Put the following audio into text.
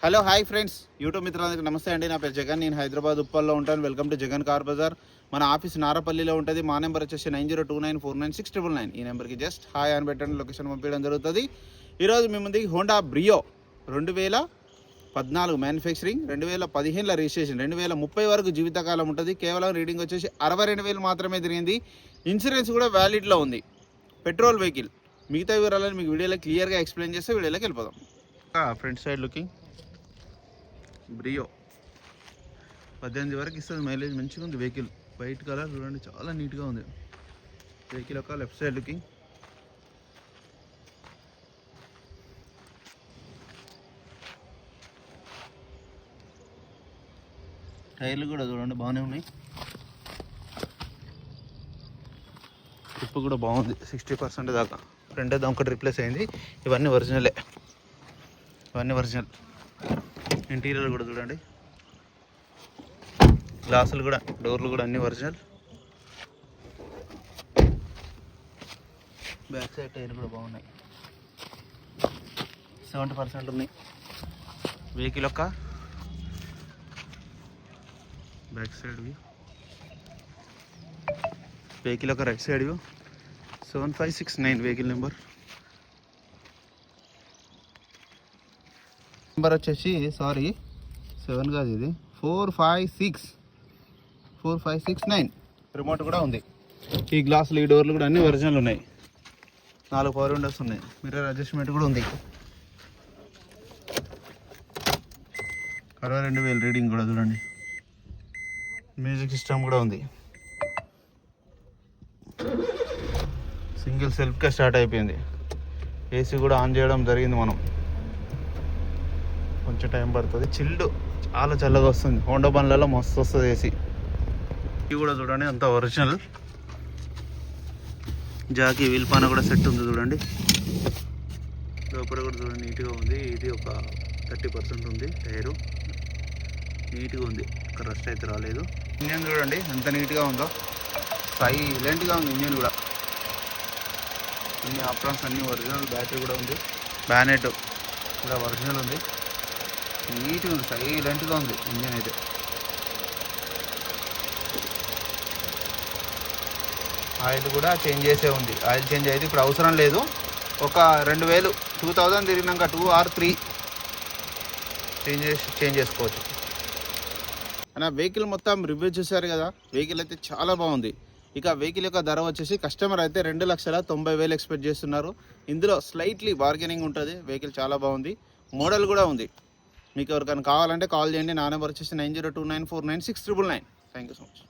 Hello hi friends, YouTube మిత్రులందరికీ నమస్తే అండి. నా పేరు జగన్. నేను హైదరాబాద్ ఉప్పల్లో ఉంటాను. Welcome to Jagan car Bazar. మన ఆఫీస్ నారపల్లిలో ఉంటుంది. మా నెంబర్ వచ్చేసి 9029496999. ఈ నెంబర్కి జస్ట్ హాయ్ అని పెట్టండి, లొకేషన్ పంపించడం జరుగుతుంది. ఈరోజు మీ ముందుకి హోండా బ్రియో 2014 మ్యానుఫ్యాక్చరింగ్, 2015 రిజిస్ట్రేషన్, 2030 వరకు జీవితకాలం ఉంటుంది. కేవలం రీడింగ్ వచ్చేసి 62,000 మాత్రమే తిరిగింది. ఇన్సూరెన్స్ కూడా వ్యాలిడ్లో ఉంది. Petrol vehicle. మిగతా వివరాలను మీకు వీడియోలో క్లియర్గా ఎక్స్ప్లెయిన్ చేస్తే వీడియోలోకి వెళ్ళిపోదాం. ఫ్రంట్ సైడ్ లుకింగ్ బ్రియో 18 వరకు ఇస్తుంది. మైలేజ్ మంచిగా ఉంది. వెహికల్ వైట్ కలర్ చూడండి, చాలా నీట్గా ఉంది. వెహికల్ ఒక లెఫ్ట్ సైడ్ లుకింగ్. టైర్లు కూడా చూడండి బాగానే ఉన్నాయి. ట్రిప్ కూడా బాగుంది, 60% దాకా. ఫ్రంట్ అయితే ఒకటి రిప్లేస్ అయింది. ఇవన్నీ ఒరిజినలే, ఇవన్నీ ఒరిజినల్. ఇంటీరియర్ కూడా చూడండి, గ్లాసులు కూడా, డోర్లు కూడా అన్నీ ఒరిజినల్. బ్యాక్ సైడ్ టైర్ కూడా బాగున్నాయి, 70% ఉన్నాయి. వెహికల్ యొక్క బ్యాక్ సైడ్ వ్యూ, వెహికల్ యొక్క right side view. 7569 vehicle number వచ్చేసి 7 కాదు, ఇది 4569. రిమోట్ కూడా ఉంది. ఈ గ్లాసులు, ఈ డోర్లు కూడా అన్ని ఒరిజినల్ ఉన్నాయి. 4 పవర్ విండోస్ ఉన్నాయి. మిర్రర్ అడ్జస్ట్మెంట్ కూడా ఉంది. 62,000 రీడింగ్ కూడా చూడండి. మ్యూజిక్ సిస్టమ్ కూడా ఉంది. సింగిల్ సెల్ఫ్గా స్టార్ట్ అయిపోయింది. ఏసీ కూడా ఆన్ చేయడం జరిగింది. మనం కొంచెం టైం పడుతుంది. చిల్డ్, చాలా చల్లగా వస్తుంది. హోండా బండ్లలో మస్తు వస్తుంది ఏసీ. ఇవి కూడా చూడండి, అంత ఒరిజినల్. జాకీ వీల్పాన కూడా సెట్ ఉంది చూడండి. లోపల కూడా చూడండి, నీట్గా ఉంది. ఇది ఒక 30% ఉంది. టైరు నీట్గా ఉంది, ఒక రస్ట్ అయితే రాలేదు. ఇంజన్ చూడండి ఎంత నీట్గా ఉందో, సైలెంట్గా ఉంది ఇంజన్ కూడా. అన్ని ఆప్షన్స్ అన్నీ ఒరిజినల్. బ్యాటరీ కూడా ఉంది. బ్యానెట్ కూడా ఒరిజినల్ ఉంది. నీట్గా ఉంది, సైలెంట్గా ఉంది ఇంజన్ అయితే. ఆయిల్ కూడా చేంజ్ చేసే ఉంది. ఆయిల్ చేంజ్ అయితే ఇప్పుడు అవసరం లేదు. ఒక 2000 తిరిగినాక 2 or 3 చేంజ్ చేసుకోవచ్చు. నా వెహికల్ మొత్తం రివ్యూ చూశారు కదా. వెహికల్ అయితే చాలా బాగుంది. ఇక వెహికల్ యొక్క ధర వచ్చేసి కస్టమర్ అయితే 2,90,000 ఎక్స్పెక్ట్ చేస్తున్నారు. ఇందులో స్లైట్లీ బార్గెనింగ్ ఉంటుంది. వెహికల్ చాలా బాగుంది. మోడల్ కూడా ఉంది. మీకు ఎవరికైనా కావాలంటే కాల్ చేయండి. నా నెంబర్ వచ్చేసి 9029496999. Thank you so much.